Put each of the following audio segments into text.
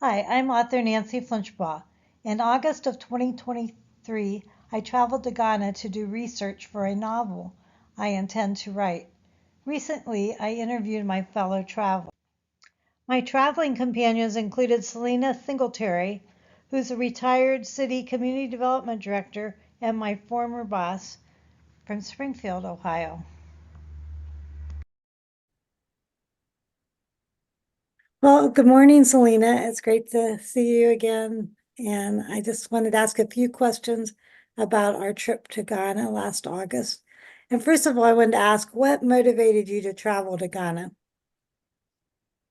Hi, I'm author Nancy Flinchbaugh. In August of 2023, I traveled to Ghana to do research for a novel I intend to write. Recently, I interviewed my fellow travelers. My traveling companions included Selena Singletary, who's a retired city community development director and my former boss from Springfield, Ohio. Well, good morning, Selena. It's great to see you again. And I just wanted to ask a few questions about our trip to Ghana last August. And first of all, I wanted to ask what motivated you to travel to Ghana?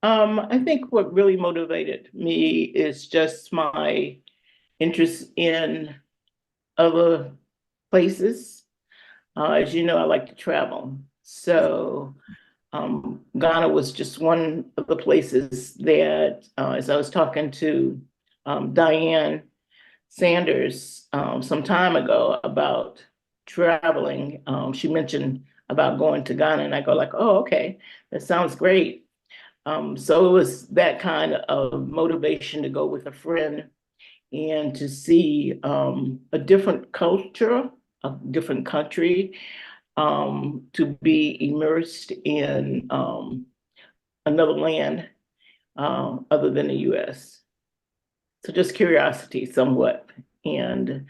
I think what really motivated me is just my interest in other places. As you know, I like to travel. So Ghana was just one of the places that, as I was talking to Diane Sanders some time ago about traveling, she mentioned about going to Ghana, and I go like, oh, okay, that sounds great. So it was that kind of motivation to go with a friend and to see a different culture, a different country, to be immersed in another land other than the US. So just curiosity somewhat. And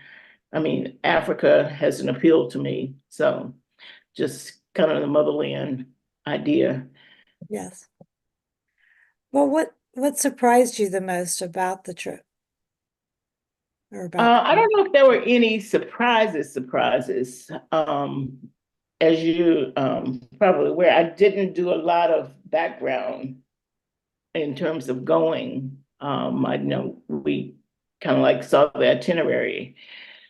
I mean, Africa has an appeal to me. So just kind of the motherland idea. Yes. Well, what surprised you the most about the trip or about I don't know if there were any surprises. As you probably aware, I didn't do a lot of background in terms of going. I know we kind of like saw the itinerary.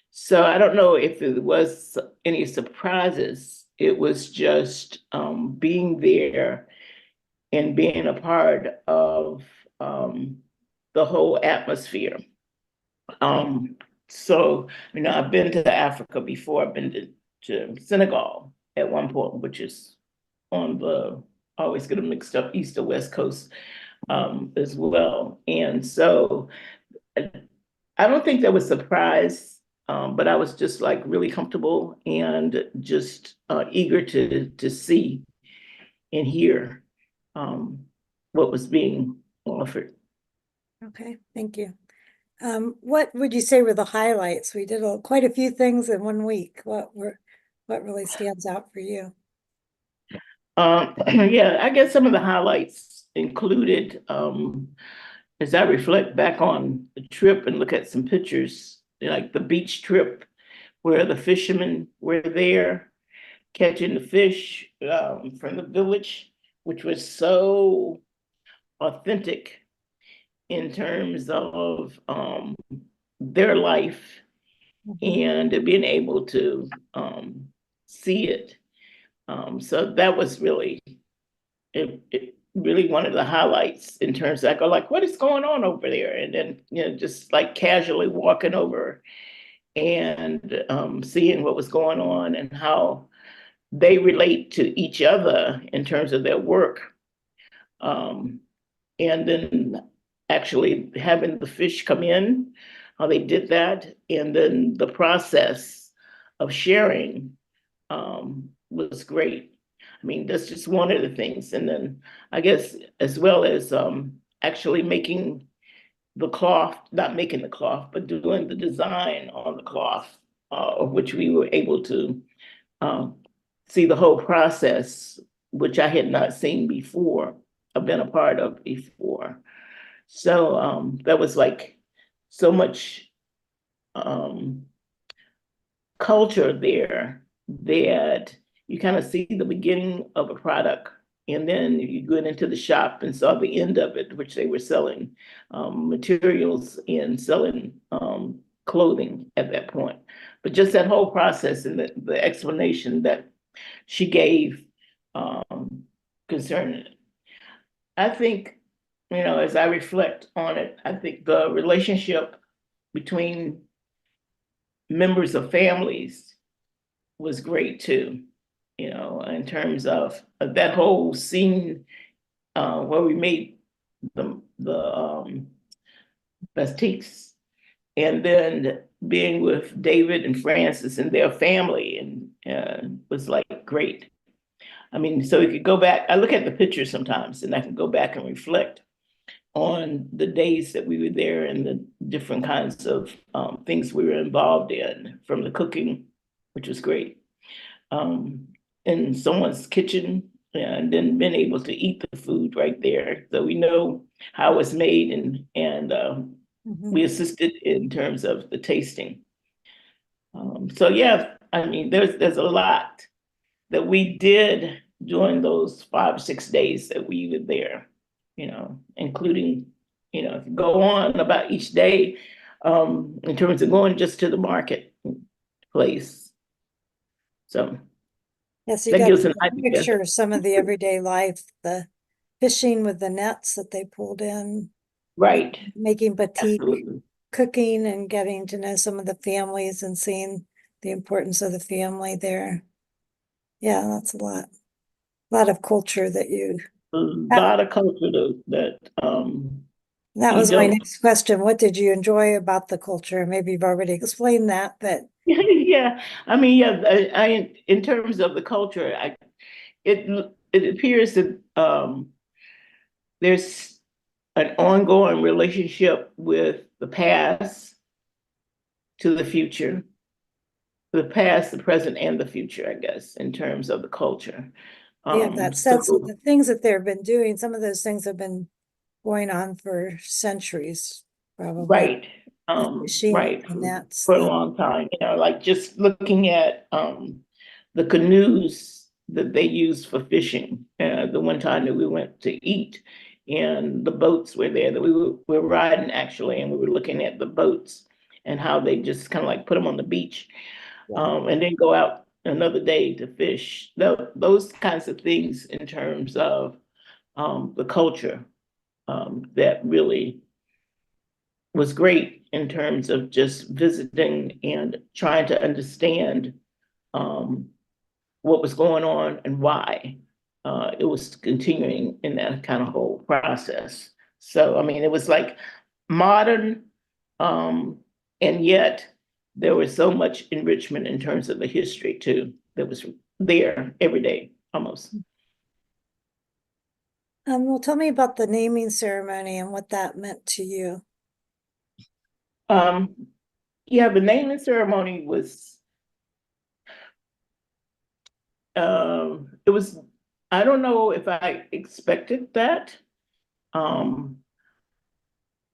So I don't know if it was any surprises. It was just being there and being a part of the whole atmosphere. Um, so, I've been to Africa before. I've been to Senegal at one point, which is on the, I always get them mixed up, East or West Coast as well. And so I don't think that was surprise, but I was just like really comfortable and just eager to see and hear um, what was being offered. Okay, thank you. What would you say were the highlights? We did quite a few things in one week. What really stands out for you? Yeah, I guess some of the highlights included, as I reflect back on the trip and look at some pictures, like the beach trip where the fishermen were there catching the fish from the village, which was so authentic in terms of their life Mhm. and being able to see it. So that was really it really one of the highlights in terms of I go like, what is going on over there? And then just like casually walking over and seeing what was going on and how they relate to each other in terms of their work. Um, and then actually having the fish come in, how they did that, and then the process of sharing was great. I mean, that's just one of the things. And then I guess as well as actually making the cloth, not making the cloth, but doing the design on the cloth, of which we were able to um, see the whole process, which I had not seen before, I've been a part of before. So that was like so much um, culture there that you kind of see the beginning of a product and then you go into the shop and saw the end of it, which they were selling materials and selling clothing at that point. But just that whole process and the explanation that she gave um, concerning it. I think, as I reflect on it, I think the relationship between members of families was great too, in terms of that whole scene where we made the Bastiques, and then being with David and Francis and their family, and was like great. I mean, so you could go back. I look at the pictures sometimes, and I can go back and reflect on the days that we were there and the different kinds of things we were involved in, from the cooking, which was great, um, in someone's kitchen, and then being able to eat the food right there. So we know how it's made, and we assisted in terms of the tasting. So yeah, I mean, there's a lot that we did during those 5 or 6 days that we were there, including, go on about each day, in terms of going just to the market place. So Yes, you that got gives an a idea. picture of some of the everyday life, the fishing with the nets that they pulled in, Right. making batik, Absolutely. cooking, and getting to know some of the families and seeing the importance of the family there. Yeah, that's a lot of culture that you. A lot of culture that That you was my don't. next question. What did you enjoy about the culture? Maybe you've already explained that, but Yeah, I mean, yeah, in terms of the culture, it appears that there's an ongoing relationship with the past to the future, the past, the present, and the future, I guess, in terms of the culture. you have that sense of So the things that they've been doing. Some of those things have been going on for centuries, probably. right, The fishing, right, the nets, for a long time, like just looking at the canoes that they use for fishing. The one time that we went to eat, and the boats were there that we were riding actually, and we were looking at the boats and how they just kind of like put them on the beach, and then go out another day to fish. Those kinds of things in terms of the culture, that really was great in terms of just visiting and trying to understand um, what was going on and why it was continuing in that kind of whole process. So, I mean, it was like modern, and yet there was so much enrichment in terms of the history too that was there every day almost. Well, tell me about the naming ceremony and what that meant to you. Um, yeah, the naming ceremony was, it was, I don't know if I expected that. Um,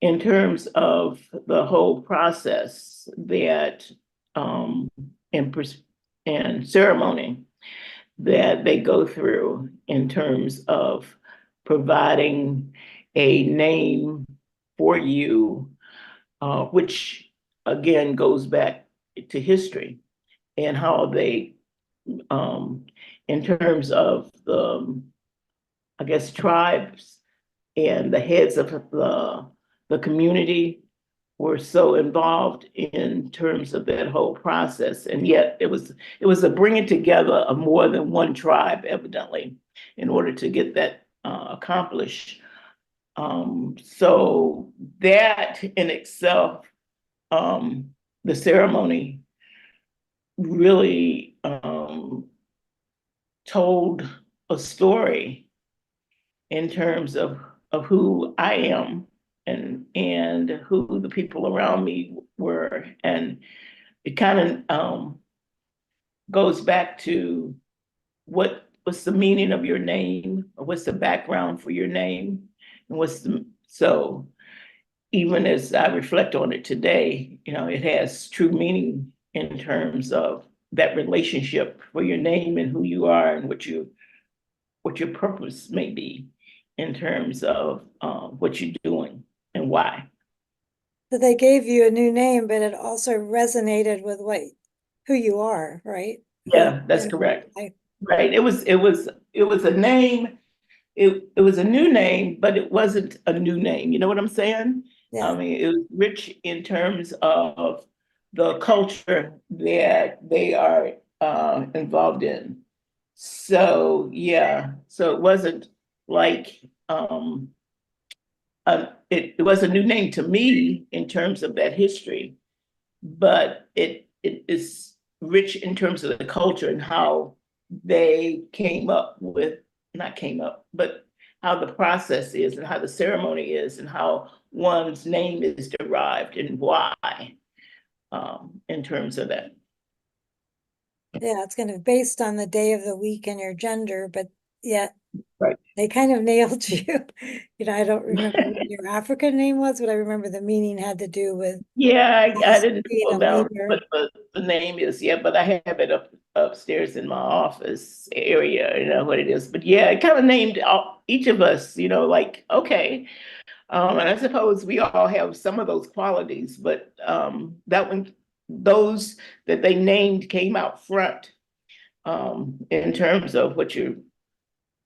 in terms of the whole process that um, and, and ceremony that they go through in terms of providing a name for you, which again goes back to history and how they, in terms of the, I guess, tribes and the heads of the community were so involved in terms of that whole process. And yet it was a bringing together of more than one tribe, evidently, in order to get that accomplished. So that in itself, the ceremony really told a story in terms of who I am, and who the people around me were. And it kind of goes back to what's the meaning of your name, or what's the background for your name, and so even as I reflect on it today, it has true meaning in terms of that relationship for your name and who you are and what your purpose may be in terms of what you're doing and why. So they gave you a new name, but it also resonated with who you are, right? Yeah, that's And correct. Right. It was a name. It was a new name, but it wasn't a new name. You know what I'm saying? yeah. I mean, it was rich in terms of the culture that they are involved in. So yeah, so it wasn't like it was a new name to me in terms of that history, but it is rich in terms of the culture and how they came up with, not came up, but how the process is and how the ceremony is and how one's name is derived and why, in terms of that. Yeah, it's kind of based on the day of the week and your gender, but yet Right. they kind of nailed you. I don't remember what your African name was, but I remember the meaning had to do with Yeah, I didn't being pull a down leader. what the name is yet, but I have it upstairs in my office area, what it is. But yeah, it kind of named each of us, like, okay. And I suppose we all have some of those qualities, but that one, those that they named came out front, in terms of what your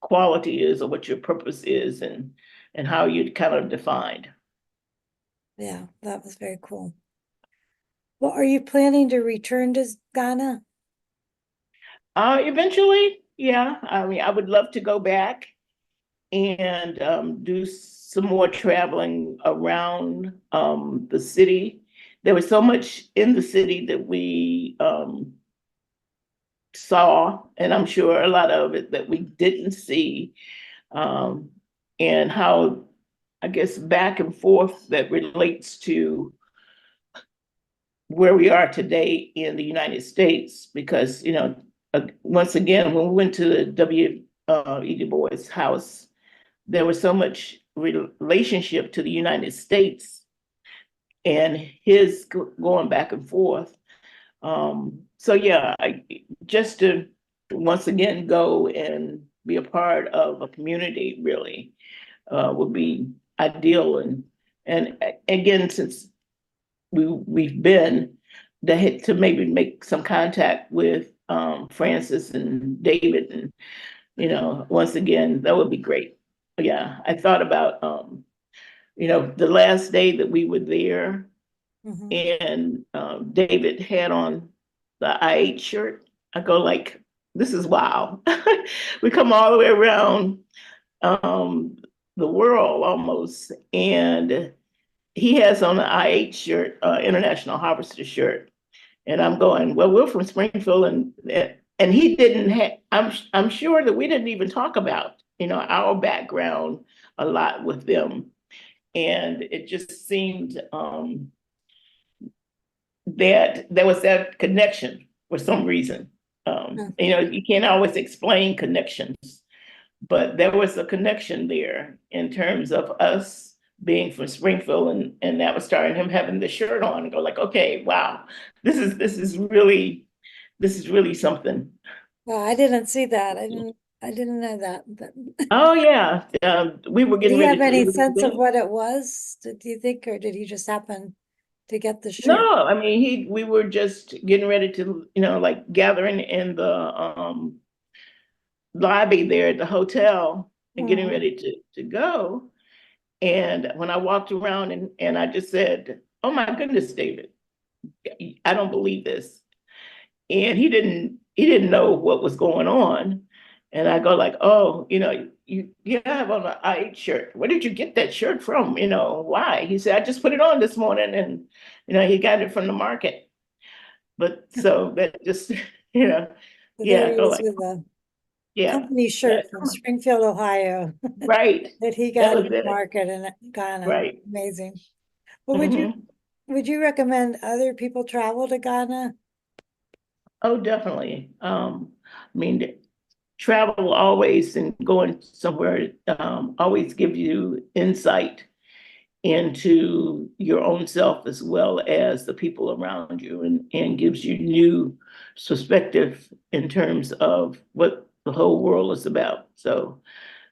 quality is or what your purpose is and how you kind of defined. Yeah, that was very cool. Well, are you planning to return to Ghana? Eventually, yeah. I mean, I would love to go back and do some more traveling around the city. There was so much in the city that we saw, and I'm sure a lot of it that we didn't see, um, and how, I guess, back and forth that relates to where we are today in the United States. Because, once again, when we went to the W. Du Bois house, there was so much relationship to the United States and his going back and forth. So yeah, just to once again go and be a part of a community really would be ideal. And again, since we've been to maybe make some contact with Francis and David, and once again, that would be great. Yeah, I thought about the last day that we were there, Mhm. and David had on the IH shirt. I go like, this is wow. We come all the way around um, the world almost, and he has on the IH shirt, International Harvester shirt, and I'm going, well, we're from Springfield, and he didn't have. I'm sure that we didn't even talk about our background a lot with them, and it just seemed that there was that connection for some reason. You can't always explain connections, but there was a connection there in terms of us being from Springfield, and that was starting him having the shirt on and go like, okay, wow, this is really something. Well, I didn't see that. I didn't know that. But Oh yeah, we were did getting he ready have to any sense of leave. what it was? Did you think, or did he just happen to get the shirt? No, I mean we were just getting ready to, like gathering in the lobby there at the hotel and getting Mhm. ready to go. And when I walked around and I just said, oh my goodness, David, I don't believe this. And he didn't know what was going on. And I go like, oh, you have on an IH shirt. Where did you get that shirt from? Why? He said, I just put it on this morning, and he got it from the market. But so that just, you know, So there yeah, he go is like, with a yeah, company yeah, shirt from Springfield, Ohio, right. that he That got was in the it. market in Ghana. Right. Amazing. Well, would you Hmm. would you recommend other people travel to Ghana? Oh, definitely. I mean, travel always and going somewhere always gives you insight into your own self as well as the people around you, and gives you new perspective in terms of what the whole world is about. So,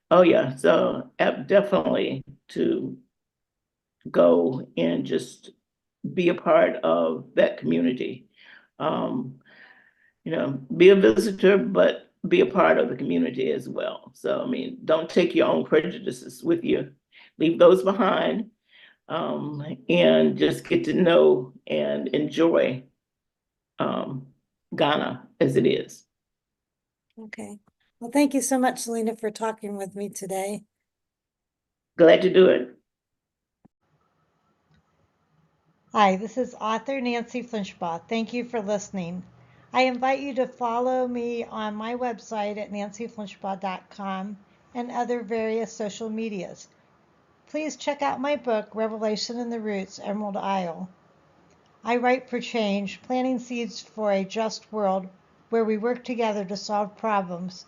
oh yeah, so definitely to go and just be a part of that community. Um, be a visitor, but be a part of the community as well. So, I mean, don't take your own prejudices with you, leave those behind, and just get to know and enjoy um, Ghana as it is. Okay. Well, thank you so much, Selena, for talking with me today. Glad to do it. Hi, this is author Nancy Flinchbaugh. Thank you for listening. I invite you to follow me on my website at nancyflinchbaugh.com and other various social medias. Please check out my book, Revelation in the Roots, Emerald Isle. I write for change, planting seeds for a just world where we work together to solve problems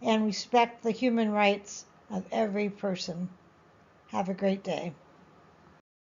and respect the human rights of every person. Have a great day.